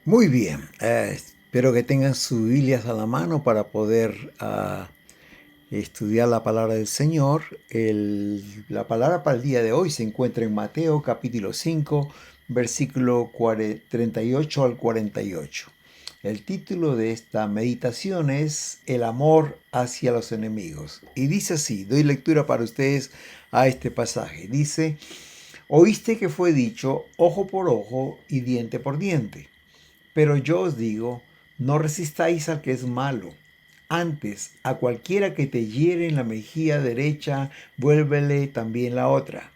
Muy bien, espero que tengan sus Biblias a la mano para poder estudiar la palabra del Señor. La palabra para el día de hoy se encuentra en Mateo capítulo 5, versículo 38 al 48. El título de esta meditación es El amor hacia los enemigos. Y dice así, doy lectura para ustedes a este pasaje. Dice, oíste que fue dicho ojo por ojo y diente por diente. Pero yo os digo, no resistáis al que es malo. Antes, a cualquiera que te hiere en la mejilla derecha, vuélvele también la otra.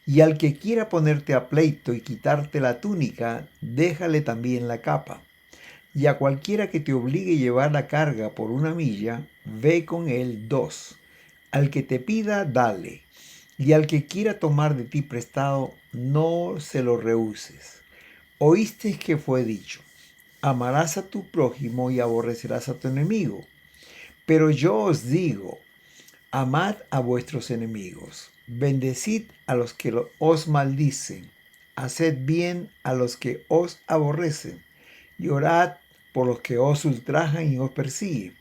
Y al que quiera ponerte a pleito y quitarte la túnica, déjale también la capa. Y a cualquiera que te obligue a llevar la carga por una milla, ve con él dos. Al que te pida, dale. Y al que quiera tomar de ti prestado, no se lo rehuses. Oíste que fue dicho, amarás a tu prójimo y aborrecerás a tu enemigo. Pero yo os digo, amad a vuestros enemigos, bendecid a los que os maldicen, haced bien a los que os aborrecen, y orad por los que os ultrajan y os persiguen,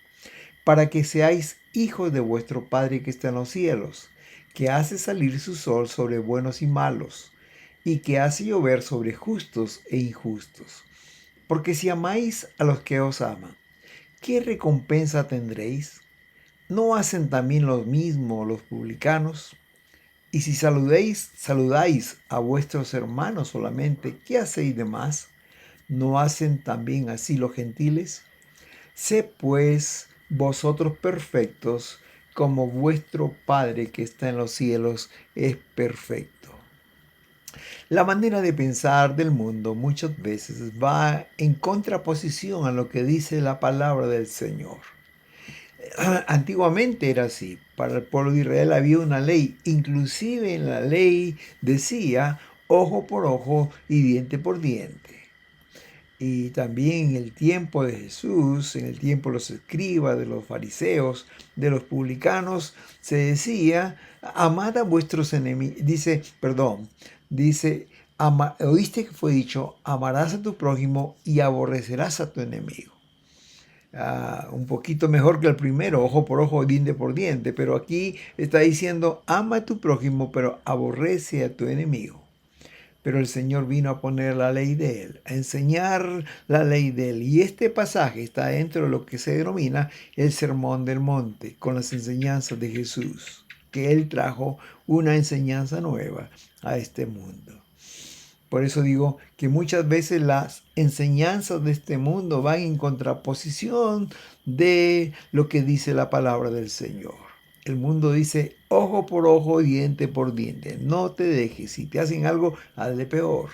para que seáis hijos de vuestro Padre que está en los cielos, que hace salir su sol sobre buenos y malos, y que hace llover sobre justos e injustos. Porque si amáis a los que os aman, ¿qué recompensa tendréis? ¿No hacen también lo mismo los publicanos? Y si saludáis a vuestros hermanos solamente, ¿qué hacéis de más? ¿No hacen también así los gentiles? Sé pues vosotros perfectos, como vuestro Padre que está en los cielos es perfecto. La manera de pensar del mundo muchas veces va en contraposición a lo que dice la palabra del Señor. Antiguamente era así. Para el pueblo de Israel había una ley. Inclusive en la ley decía ojo por ojo y diente por diente. Y también en el tiempo de Jesús, en el tiempo de los escribas, de los fariseos, de los publicanos, se decía, amad a vuestros enemigos. Dice, oíste que fue dicho, amarás a tu prójimo y aborrecerás a tu enemigo. Un poquito mejor que el primero, ojo por ojo, diente por diente, pero aquí está diciendo, ama a tu prójimo, pero aborrece a tu enemigo. Pero el Señor vino a poner la ley de Él, a enseñar la ley de Él. Y este pasaje está dentro de lo que se denomina el Sermón del Monte, con las enseñanzas de Jesús, que Él trajo una enseñanza nueva a este mundo. Por eso digo que muchas veces las enseñanzas de este mundo van en contraposición de lo que dice la palabra del Señor. El mundo dice ojo por ojo, diente por diente. No te dejes. Si te hacen algo, hazle peor.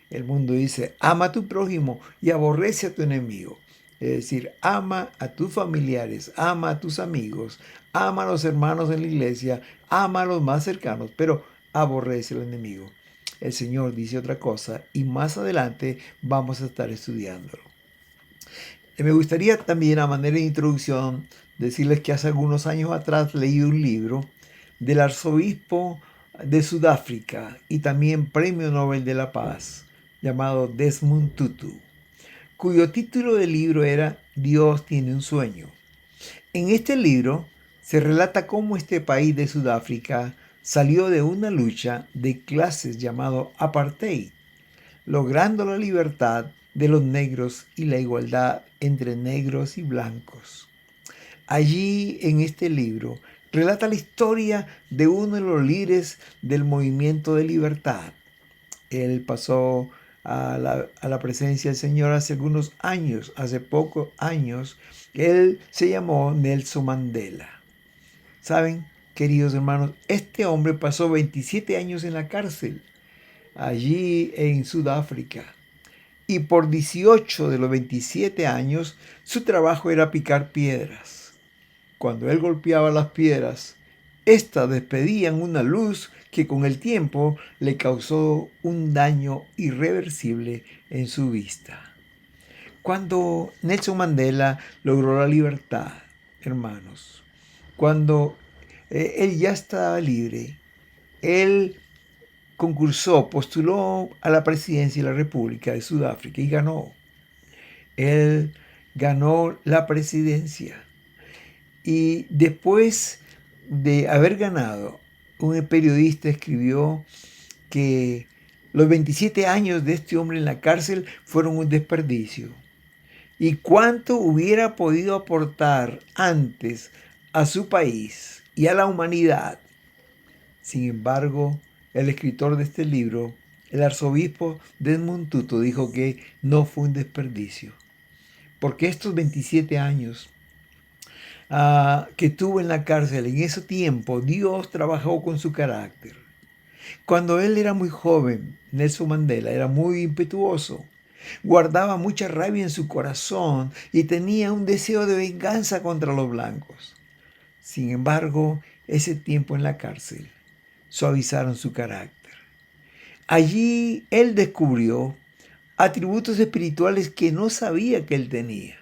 El mundo dice ama a tu prójimo y aborrece a tu enemigo. Es decir, ama a tus familiares, ama a tus amigos, ama a los hermanos en la iglesia, ama a los más cercanos, pero aborrece al enemigo. El Señor dice otra cosa y más adelante vamos a estar estudiándolo. Me gustaría también a manera de introducción decirles que hace algunos años atrás leí un libro del arzobispo de Sudáfrica y también Premio Nobel de la Paz llamado Desmond Tutu, cuyo título del libro era Dios tiene un sueño. En este libro se relata cómo este país de Sudáfrica salió de una lucha de clases llamado apartheid, logrando la libertad de los negros y la igualdad entre negros y blancos. Allí en este libro relata la historia de uno de los líderes del movimiento de libertad. Él pasó a la presencia del Señor hace algunos años, hace pocos años. Él se llamó Nelson Mandela. ¿Saben, queridos hermanos? Este hombre pasó 27 años en la cárcel, allí en Sudáfrica. Y por 18 de los 27 años, su trabajo era picar piedras. Cuando él golpeaba las piedras, éstas despedían una luz que con el tiempo le causó un daño irreversible en su vista. Cuando Nelson Mandela logró la libertad, hermanos, cuando él ya estaba libre, él concursó, postuló a la presidencia de la República de Sudáfrica y ganó. Él ganó la presidencia y después de haber ganado, un periodista escribió que los 27 años de este hombre en la cárcel fueron un desperdicio. ¿Y cuánto hubiera podido aportar antes a su país y a la humanidad? Sin embargo, el escritor de este libro, el arzobispo Desmond Tutu, dijo que no fue un desperdicio, porque estos 27 años que tuvo en la cárcel, en ese tiempo, Dios trabajó con su carácter. Cuando él era muy joven, Nelson Mandela era muy impetuoso, guardaba mucha rabia en su corazón y tenía un deseo de venganza contra los blancos. Sin embargo, ese tiempo en la cárcel suavizaron su carácter. Allí él descubrió atributos espirituales que no sabía que él tenía.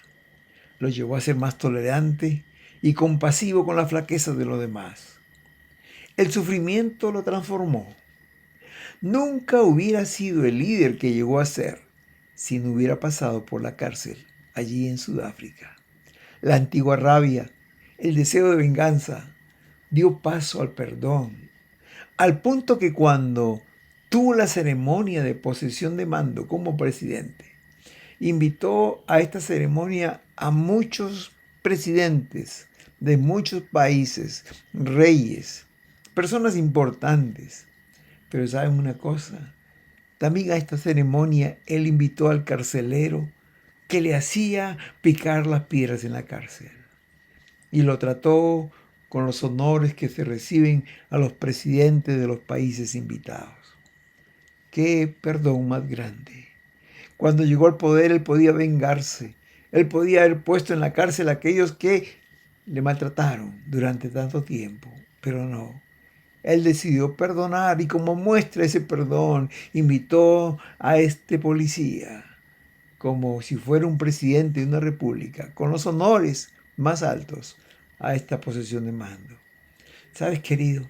Lo llevó a ser más tolerante y compasivo con la flaqueza de los demás. El sufrimiento lo transformó. Nunca hubiera sido el líder que llegó a ser si no hubiera pasado por la cárcel allí en Sudáfrica. La antigua rabia, el deseo de venganza, dio paso al perdón, al punto que cuando tuvo la ceremonia de posesión de mando como presidente, invitó a esta ceremonia a muchos presidentes de muchos países, reyes, personas importantes. Pero ¿saben una cosa? También a esta ceremonia él invitó al carcelero que le hacía picar las piedras en la cárcel y lo trató con los honores que se reciben a los presidentes de los países invitados. ¡Qué perdón más grande! Cuando llegó al poder, él podía vengarse. Él podía haber puesto en la cárcel a aquellos que le maltrataron durante tanto tiempo, pero no. Él decidió perdonar y como muestra ese perdón, invitó a este policía como si fuera un presidente de una república, con los honores más altos a esta posesión de mando. ¿Sabes, querido?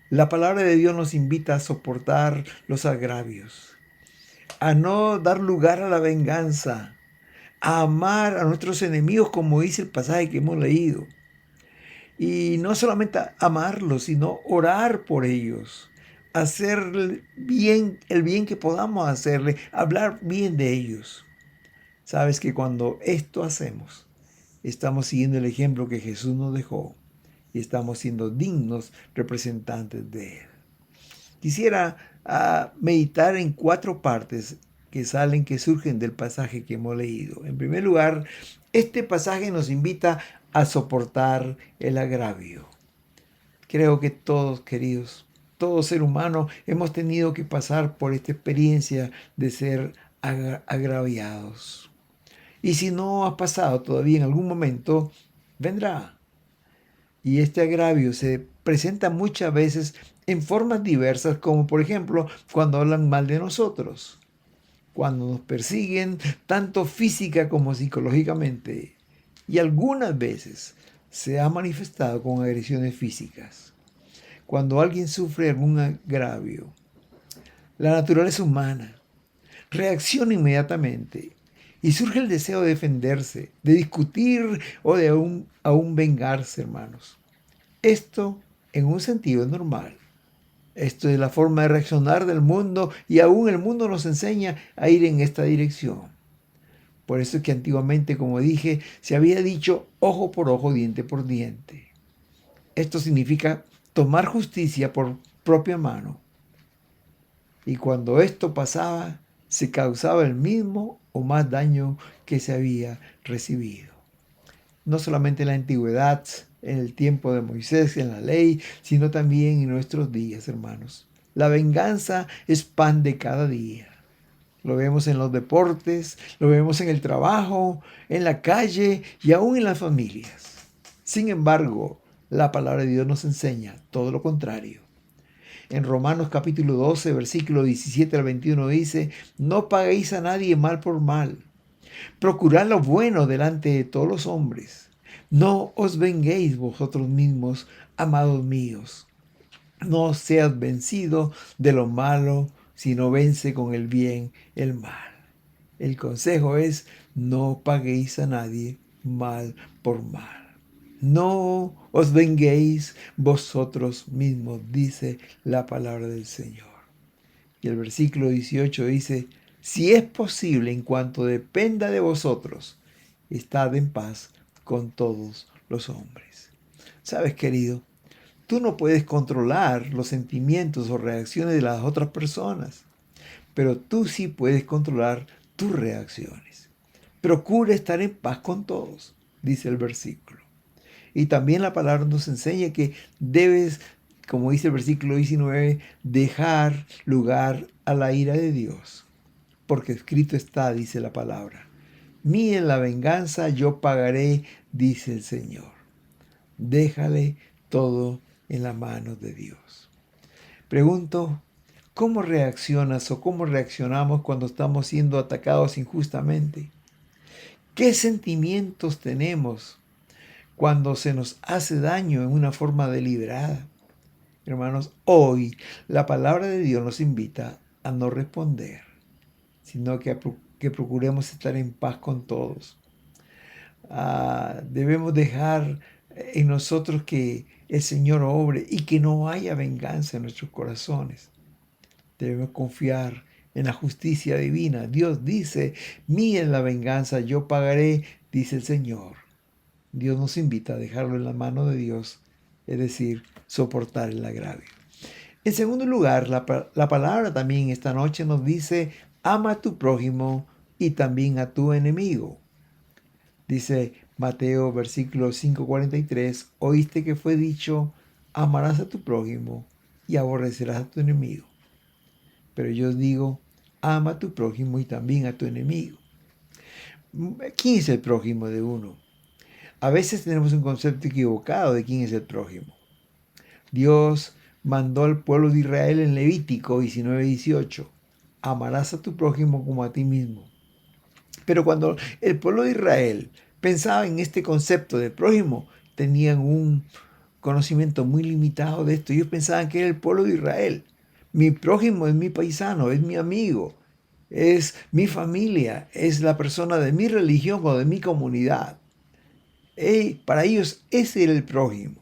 La palabra de Dios nos invita a soportar los agravios, a no dar lugar a la venganza, a amar a nuestros enemigos como dice el pasaje que hemos leído. Y no solamente amarlos, sino orar por ellos, hacer bien el bien que podamos hacerle, hablar bien de ellos. Sabes que cuando esto hacemos, estamos siguiendo el ejemplo que Jesús nos dejó y estamos siendo dignos representantes de Él. Quisiera meditar en 4 partes que surgen del pasaje que hemos leído. En primer lugar, este pasaje nos invita a soportar el agravio. Creo que todos, queridos, todo ser humano hemos tenido que pasar por esta experiencia de ser agraviados. Y si no ha pasado todavía en algún momento, vendrá. Y este agravio se presenta muchas veces en formas diversas, como por ejemplo cuando hablan mal de nosotros, cuando nos persiguen tanto física como psicológicamente. Y algunas veces se ha manifestado con agresiones físicas. Cuando alguien sufre algún agravio, la naturaleza humana reacciona inmediatamente y surge el deseo de defenderse, de discutir o de aún vengarse, hermanos. Esto, en un sentido, es normal. Esto es la forma de reaccionar del mundo y aún el mundo nos enseña a ir en esta dirección. Por eso es que antiguamente, como dije, se había dicho ojo por ojo, diente por diente. Esto significa tomar justicia por propia mano. Y cuando esto pasaba, se causaba el mismo o más daño que se había recibido. No solamente en la antigüedad, en el tiempo de Moisés, en la ley, sino también en nuestros días, hermanos. La venganza es pan de cada día. Lo vemos en los deportes, lo vemos en el trabajo, en la calle y aún en las familias. Sin embargo, la palabra de Dios nos enseña todo lo contrario. En Romanos capítulo 12, versículo 17 al 21 dice, no paguéis a nadie mal por mal. Procurad lo bueno delante de todos los hombres. No os venguéis vosotros mismos, amados míos. No seas vencido de lo malo, sino vence con el bien el mal. El consejo es: no paguéis a nadie mal por mal. No os venguéis vosotros mismos, dice la palabra del Señor. Y el versículo 18 dice: si es posible, en cuanto dependa de vosotros, estad en paz con todos los hombres. ¿Sabes, querido? Tú no puedes controlar los sentimientos o reacciones de las otras personas, pero tú sí puedes controlar tus reacciones. Procura estar en paz con todos, dice el versículo. Y también la palabra nos enseña que debes, como dice el versículo 19, dejar lugar a la ira de Dios. Porque escrito está, dice la palabra: mía en la venganza, yo pagaré, dice el Señor. Déjale todo en la mano de Dios. Pregunto, ¿cómo reaccionas o cómo reaccionamos cuando estamos siendo atacados injustamente? ¿Qué sentimientos tenemos cuando se nos hace daño en una forma deliberada? Hermanos, hoy la palabra de Dios nos invita a no responder, sino que procuremos estar en paz con todos. Debemos dejar en nosotros que el Señor obre y que no haya venganza en nuestros corazones. Debemos confiar en la justicia divina. Dios dice: mía es la venganza, yo pagaré, dice el Señor. Dios nos invita a dejarlo en la mano de Dios, es decir, soportar el agravio. En segundo lugar, la palabra también esta noche nos dice: ama a tu prójimo y también a tu enemigo. Dice Mateo versículo 5:43, oíste que fue dicho: amarás a tu prójimo y aborrecerás a tu enemigo. Pero yo digo: ama a tu prójimo y también a tu enemigo. ¿Quién es el prójimo de uno? A veces tenemos un concepto equivocado de quién es el prójimo. Dios mandó al pueblo de Israel en Levítico 19:18: amarás a tu prójimo como a ti mismo. Pero cuando el pueblo de Israel pensaba en este concepto de prójimo, tenían un conocimiento muy limitado de esto. Ellos pensaban que era el pueblo de Israel. Mi prójimo es mi paisano, es mi amigo, es mi familia, es la persona de mi religión o de mi comunidad. Para ellos ese era el prójimo.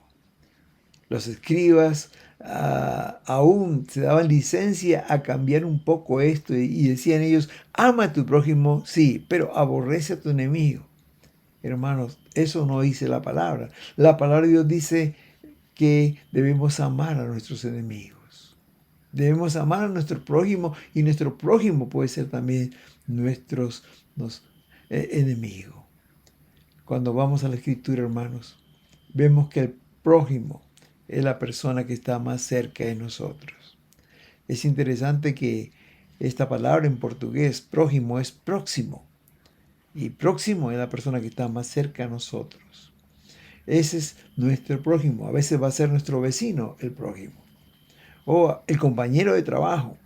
Los escribas aún se daban licencia a cambiar un poco esto y decían ellos: ama a tu prójimo, sí, pero aborrece a tu enemigo. Hermanos, eso no dice la palabra. La palabra de Dios dice que debemos amar a nuestros enemigos. Debemos amar a nuestro prójimo, y nuestro prójimo puede ser también nuestros enemigos. Cuando vamos a la Escritura, hermanos, vemos que el prójimo es la persona que está más cerca de nosotros. Es interesante que esta palabra en portugués, prójimo, es próximo. Y próximo es la persona que está más cerca a nosotros. Ese es nuestro prójimo. A veces va a ser nuestro vecino el prójimo, o el compañero de trabajo,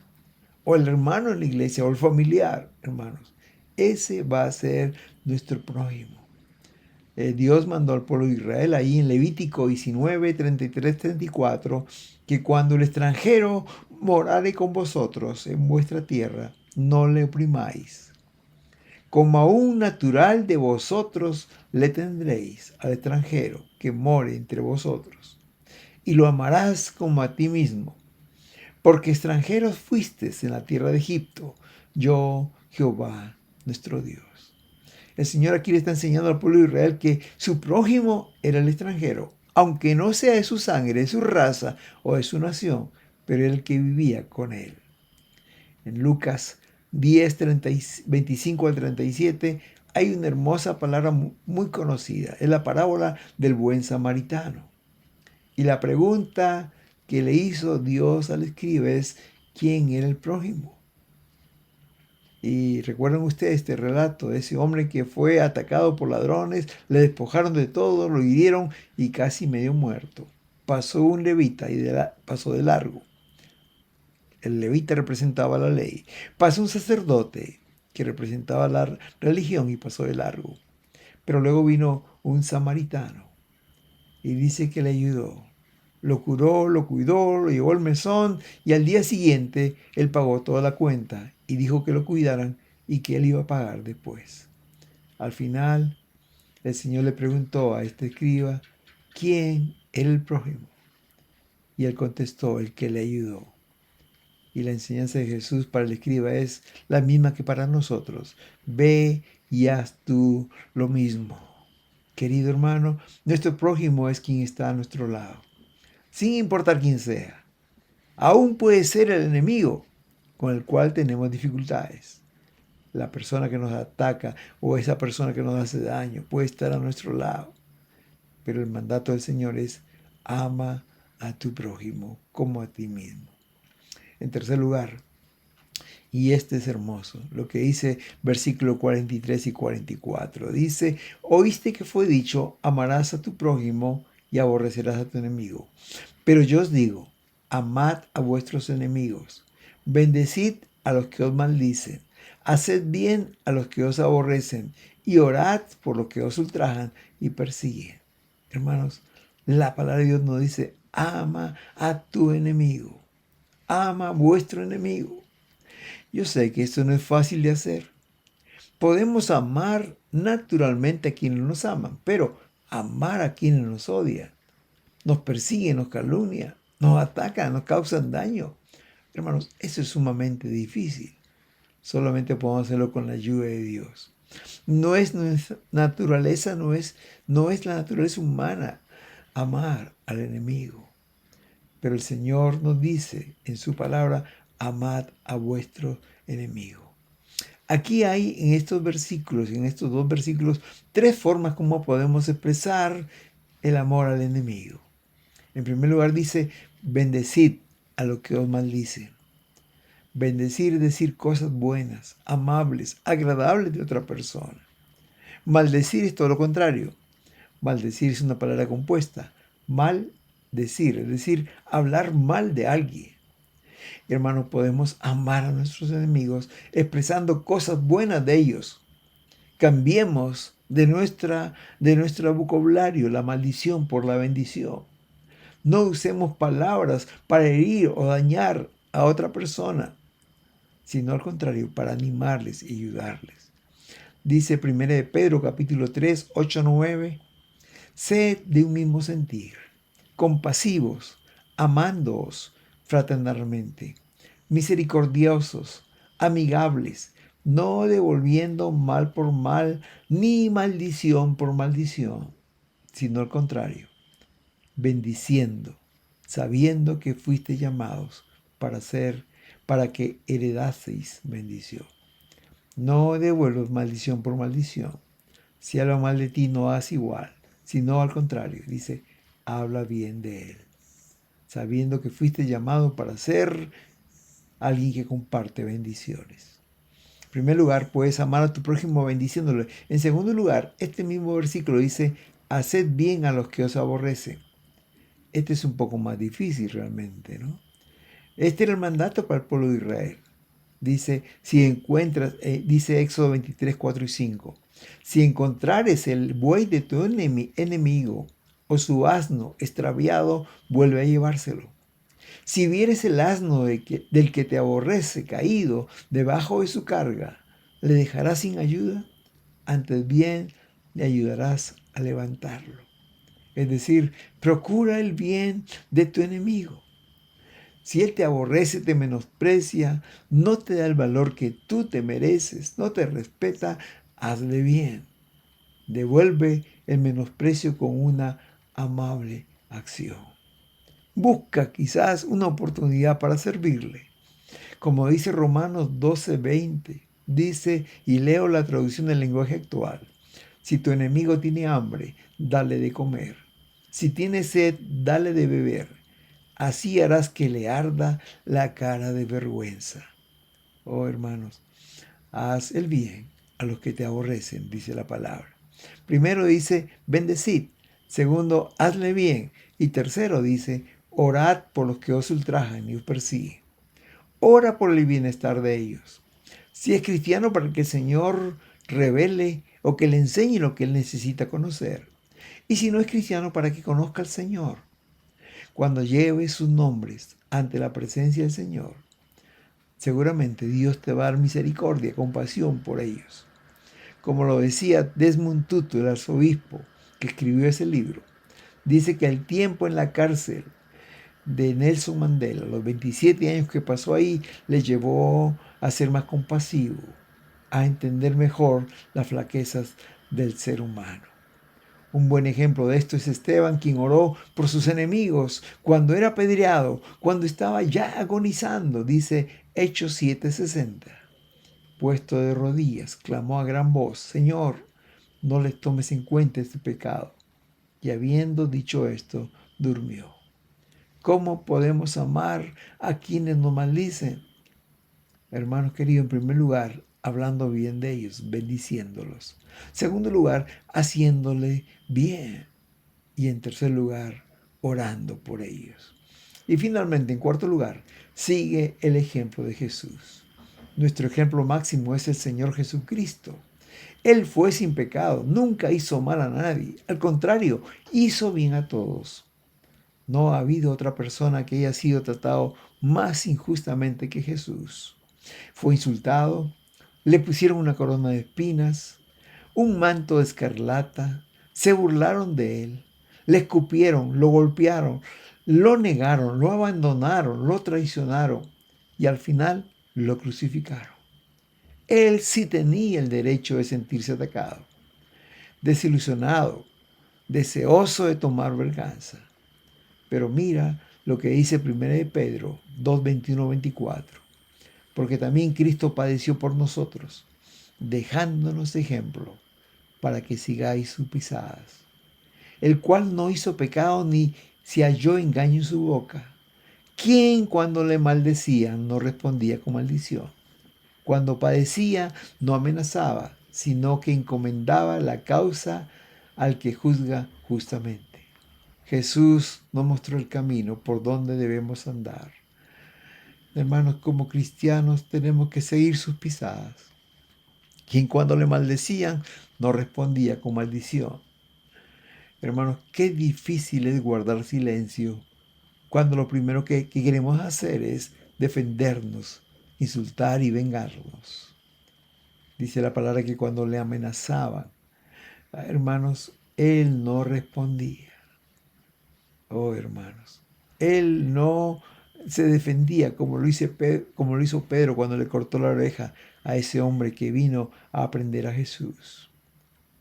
o el hermano en la iglesia, o el familiar, hermanos. Ese va a ser nuestro prójimo. Dios mandó al pueblo de Israel ahí en Levítico 19, 33, 34, que cuando el extranjero morare con vosotros en vuestra tierra, no le oprimáis. Como a un natural de vosotros le tendréis al extranjero que more entre vosotros, y lo amarás como a ti mismo, porque extranjeros fuisteis en la tierra de Egipto, yo Jehová nuestro Dios. El Señor aquí le está enseñando al pueblo de Israel que su prójimo era el extranjero, aunque no sea de su sangre, de su raza o de su nación, pero era el que vivía con él. En Lucas 10, 25 al 37 hay una hermosa palabra muy conocida. Es la parábola del buen samaritano. Y la pregunta que le hizo Dios al escriba es: ¿quién era el prójimo? Y recuerden ustedes este relato de ese hombre que fue atacado por ladrones, le despojaron de todo, lo hirieron y casi medio muerto. Pasó un levita y pasó de largo. El levita representaba la ley. Pasó un sacerdote que representaba la religión y pasó de largo. Pero luego vino un samaritano y dice que le ayudó. Lo curó, lo cuidó, lo llevó al mesón y al día siguiente él pagó toda la cuenta y dijo que lo cuidaran y que él iba a pagar después. Al final, el Señor le preguntó a este escriba, ¿quién era el prójimo? Y él contestó, el que le ayudó. Y la enseñanza de Jesús para el escriba es la misma que para nosotros. Ve y haz tú lo mismo. Querido hermano, nuestro prójimo es quien está a nuestro lado, sin importar quién sea. Aún puede ser el enemigo con el cual tenemos dificultades. La persona que nos ataca o esa persona que nos hace daño puede estar a nuestro lado. Pero el mandato del Señor es ama a tu prójimo como a ti mismo. En tercer lugar, y este es hermoso, lo que dice versículo 43 y 44. Dice, oíste que fue dicho, amarás a tu prójimo y aborrecerás a tu enemigo. Pero yo os digo, amad a vuestros enemigos, bendecid a los que os maldicen, haced bien a los que os aborrecen y orad por los que os ultrajan y persiguen. Hermanos, la palabra de Dios nos dice, ama a tu enemigo, ama a vuestro enemigo. Yo sé que esto no es fácil de hacer. Podemos amar naturalmente a quienes nos aman, pero amar a quienes nos odian, nos persiguen, nos calumnian, nos atacan, nos causan daño. Hermanos, eso es sumamente difícil. Solamente podemos hacerlo con la ayuda de Dios. No es nuestra naturaleza, no es la naturaleza humana amar al enemigo. Pero el Señor nos dice en su palabra, amad a vuestro enemigo. Aquí hay en estos versículos, en estos dos versículos, tres formas como podemos expresar el amor al enemigo. En primer lugar dice, bendecid a los que os maldicen. Bendecir es decir cosas buenas, amables, agradables de otra persona. Maldecir es todo lo contrario. Maldecir es una palabra compuesta. Maldecir, es decir, hablar mal de alguien. Hermanos, podemos amar a nuestros enemigos expresando cosas buenas de ellos. Cambiemos de nuestro vocabulario la maldición por la bendición. No usemos palabras para herir o dañar a otra persona, sino al contrario, para animarles y ayudarles. Dice 1 de Pedro capítulo 3, 8, 9, sed de un mismo sentir, compasivos, amándoos fraternalmente, misericordiosos, amigables, no devolviendo mal por mal, ni maldición por maldición, sino al contrario, bendiciendo, sabiendo que fuiste llamados para que heredaseis bendición. No devuelvas maldición por maldición. Si habla mal de ti, no haz igual, sino al contrario, dice, habla bien de él, sabiendo que fuiste llamado para ser alguien que comparte bendiciones. En primer lugar, puedes amar a tu prójimo bendiciéndolo. En segundo lugar, este mismo versículo dice, haced bien a los que os aborrecen. Este es un poco más difícil realmente, ¿no? Este era el mandato para el pueblo de Israel. Dice, si encuentras, dice Éxodo 23, 4 y 5, si encontrares el buey de tu enemigo o su asno extraviado, vuelve a llevárselo. Si vieres el asno del que te aborrece caído debajo de su carga, ¿le dejarás sin ayuda? Antes bien, le ayudarás a levantarlo. Es decir, procura el bien de tu enemigo. Si él te aborrece, te menosprecia, no te da el valor que tú te mereces, no te respeta, hazle bien. Devuelve el menosprecio con una amable acción. Busca quizás una oportunidad para servirle. Como dice Romanos 12:20, dice, y leo la traducción del lenguaje actual, si tu enemigo tiene hambre, dale de comer. Si tiene sed, dale de beber. Así harás que le arda la cara de vergüenza. Oh hermanos, haz el bien a los que te aborrecen, dice la palabra. Primero dice, bendecid. Segundo, hazle bien. Y tercero dice, orad por los que os ultrajan y os persiguen. Ora por el bienestar de ellos. Si es cristiano, para que el Señor revele o que le enseñe lo que él necesita conocer. Y si no es cristiano, para que conozca al Señor. Cuando lleve sus nombres ante la presencia del Señor, seguramente Dios te va a dar misericordia, compasión por ellos. Como lo decía Desmond Tutu, el arzobispo que escribió ese libro, dice que el tiempo en la cárcel de Nelson Mandela, los 27 años que pasó ahí, le llevó a ser más compasivo, a entender mejor las flaquezas del ser humano. Un buen ejemplo de esto es Esteban, quien oró por sus enemigos cuando era apedreado, cuando estaba ya agonizando, dice Hechos 7:60. Puesto de rodillas, clamó a gran voz: Señor, no les tomes en cuenta este pecado. Y habiendo dicho esto, durmió. ¿Cómo podemos amar a quienes nos maldicen? Hermanos queridos, en primer lugar, hablando bien de ellos, bendiciéndolos. Segundo lugar, haciéndole bien. Y en tercer lugar, orando por ellos. Y finalmente, en cuarto lugar, sigue el ejemplo de Jesús. Nuestro ejemplo máximo es el Señor Jesucristo. Él fue sin pecado, nunca hizo mal a nadie. Al contrario, hizo bien a todos. No ha habido otra persona que haya sido tratado más injustamente que Jesús. Fue insultado, le pusieron una corona de espinas, un manto de escarlata, se burlaron de él, le escupieron, lo golpearon, lo negaron, lo abandonaron, lo traicionaron y al final lo crucificaron. Él sí tenía el derecho de sentirse atacado, desilusionado, deseoso de tomar venganza. Pero mira lo que dice 1 de Pedro 2, 21, 24. Porque también Cristo padeció por nosotros, dejándonos ejemplo para que sigáis sus pisadas, el cual no hizo pecado ni se halló engaño en su boca, quien cuando le maldecían no respondía con maldición. Cuando padecía no amenazaba, sino que encomendaba la causa al que juzga justamente. Jesús nos mostró el camino por donde debemos andar. Hermanos, como cristianos tenemos que seguir sus pisadas. Quien cuando le maldecían no respondía con maldición. Hermanos, qué difícil es guardar silencio cuando lo primero que queremos hacer es defendernos, insultar y vengarnos. Dice la palabra que cuando le amenazaban, hermanos, él no respondía. Oh, hermanos, él no se defendía como lo hizo Pedro cuando le cortó la oreja a ese hombre que vino a aprender a Jesús.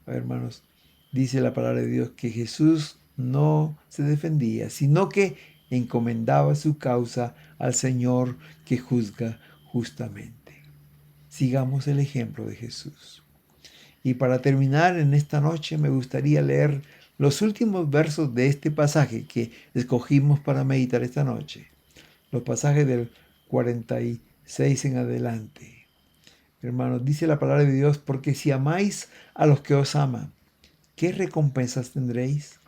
Hermanos, dice la palabra de Dios que Jesús no se defendía, sino que encomendaba su causa al Señor que juzga justamente. Sigamos el ejemplo de Jesús. Y para terminar en esta noche me gustaría leer los últimos versos de este pasaje que escogimos para meditar esta noche. Los pasajes del 46 en adelante. Hermanos, dice la palabra de Dios: porque si amáis a los que os aman, ¿qué recompensas tendréis?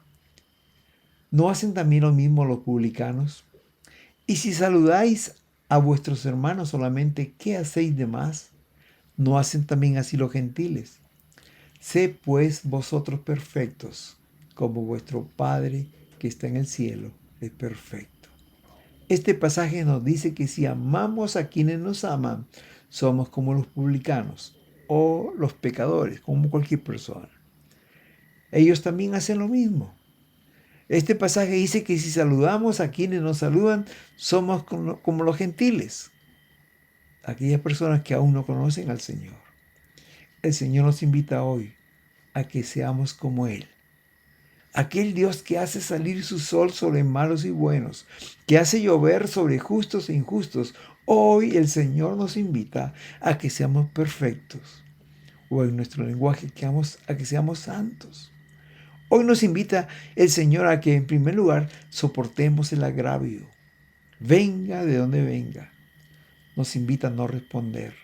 ¿No hacen también lo mismo los publicanos? Y si saludáis a vuestros hermanos solamente, ¿qué hacéis de más? ¿No hacen también así los gentiles? Sé pues vosotros perfectos, como vuestro Padre que está en el cielo es perfecto. Este pasaje nos dice que si amamos a quienes nos aman, somos como los publicanos o los pecadores, como cualquier persona. Ellos también hacen lo mismo. Este pasaje dice que si saludamos a quienes nos saludan, somos como los gentiles, aquellas personas que aún no conocen al Señor. El Señor nos invita hoy a que seamos como Él. Aquel Dios que hace salir su sol sobre malos y buenos, que hace llover sobre justos e injustos. Hoy el Señor nos invita a que seamos perfectos, o en nuestro lenguaje a que seamos santos. Hoy nos invita el Señor a que en primer lugar soportemos el agravio, venga de donde venga. Nos invita a no responder,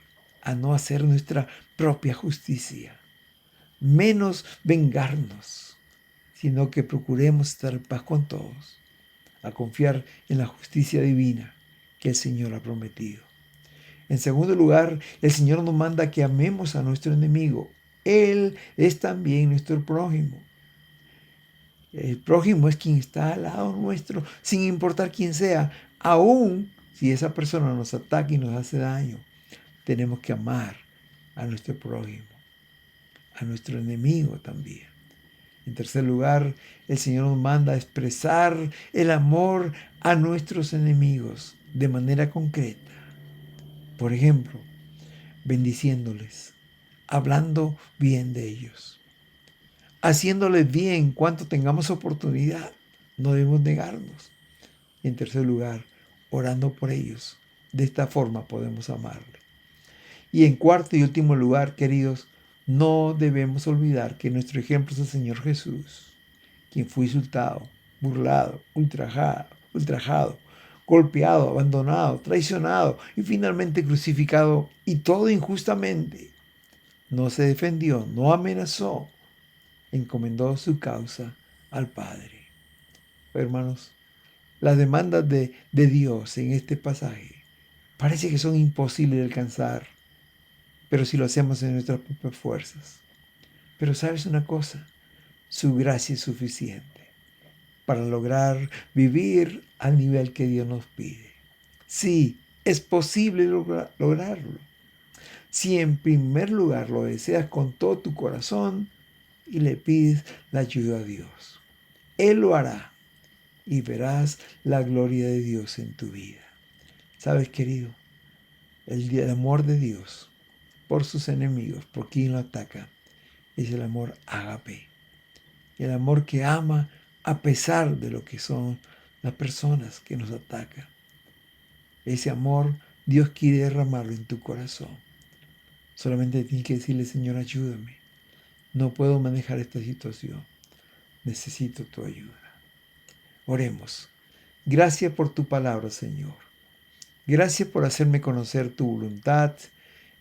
a no hacer nuestra propia justicia, menos vengarnos, sino que procuremos estar en paz con todos, a confiar en la justicia divina que el Señor ha prometido. En segundo lugar, el Señor nos manda que amemos a nuestro enemigo. Él es también nuestro prójimo. El prójimo es quien está al lado nuestro, sin importar quién sea, aún Si esa persona nos ataca y nos hace daño, tenemos que amar a nuestro prójimo, a nuestro enemigo también. En tercer lugar, el Señor nos manda a expresar el amor a nuestros enemigos de manera concreta. Por ejemplo, bendiciéndoles, hablando bien de ellos, haciéndoles bien cuanto tengamos oportunidad. No debemos negarnos. Y en tercer lugar, orando por ellos. De esta forma podemos amarle. Y en cuarto y último lugar, queridos, no debemos olvidar que nuestro ejemplo es el Señor Jesús, quien fue insultado, burlado, ultrajado, golpeado, abandonado, traicionado y finalmente crucificado, y todo injustamente. No se defendió, no amenazó, encomendó su causa al Padre. Hermanos, las demandas de Dios en este pasaje parece que son imposibles de alcanzar, pero si lo hacemos en nuestras propias fuerzas. Pero sabes una cosa, su gracia es suficiente para lograr vivir al nivel que Dios nos pide. Sí, es posible lograrlo. Si en primer lugar lo deseas con todo tu corazón y le pides la ayuda a Dios. Él lo hará y verás la gloria de Dios en tu vida. ¿Sabes, querido? El amor de Dios por sus enemigos, por quien lo ataca, es el amor ágape. El amor que ama a pesar de lo que son las personas que nos atacan. Ese amor Dios quiere derramarlo en tu corazón. Solamente tienes que decirle, Señor, ayúdame. No puedo manejar esta situación. Necesito tu ayuda. Oremos. Gracias por tu palabra, Señor. Gracias por hacerme conocer tu voluntad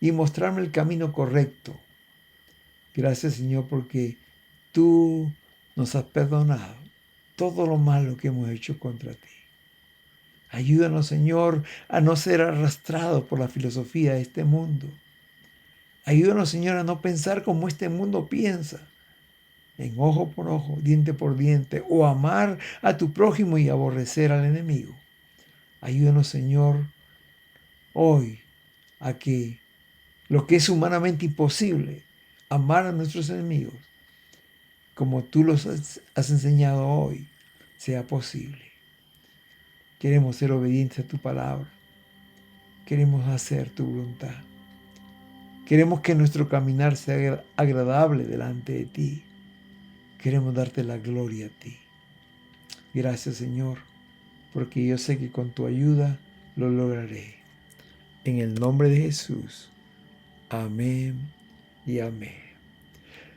y mostrarme el camino correcto. Gracias, Señor, porque tú nos has perdonado todo lo malo que hemos hecho contra ti. Ayúdanos, Señor, a no ser arrastrados por la filosofía de este mundo. Ayúdanos, Señor, a no pensar como este mundo piensa, en ojo por ojo, diente por diente, o amar a tu prójimo y aborrecer al enemigo. Ayúdanos, Señor, hoy a que lo que es humanamente imposible, amar a nuestros enemigos, como tú los has enseñado hoy, sea posible. Queremos ser obedientes a tu palabra. Queremos hacer tu voluntad. Queremos que nuestro caminar sea agradable delante de ti. Queremos darte la gloria a ti. Gracias, Señor, porque yo sé que con tu ayuda lo lograré. En el nombre de Jesús. Amén y amén.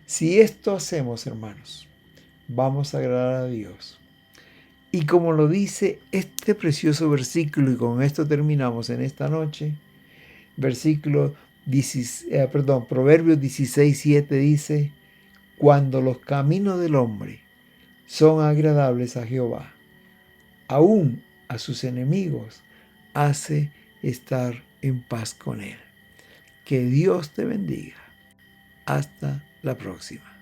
Si esto hacemos, hermanos, vamos a agradar a Dios. Y como lo dice este precioso versículo, y con esto terminamos en esta noche, Proverbios 16:7 dice, cuando los caminos del hombre son agradables a Jehová, aún a sus enemigos hace estar en paz con él. Que Dios te bendiga. Hasta la próxima.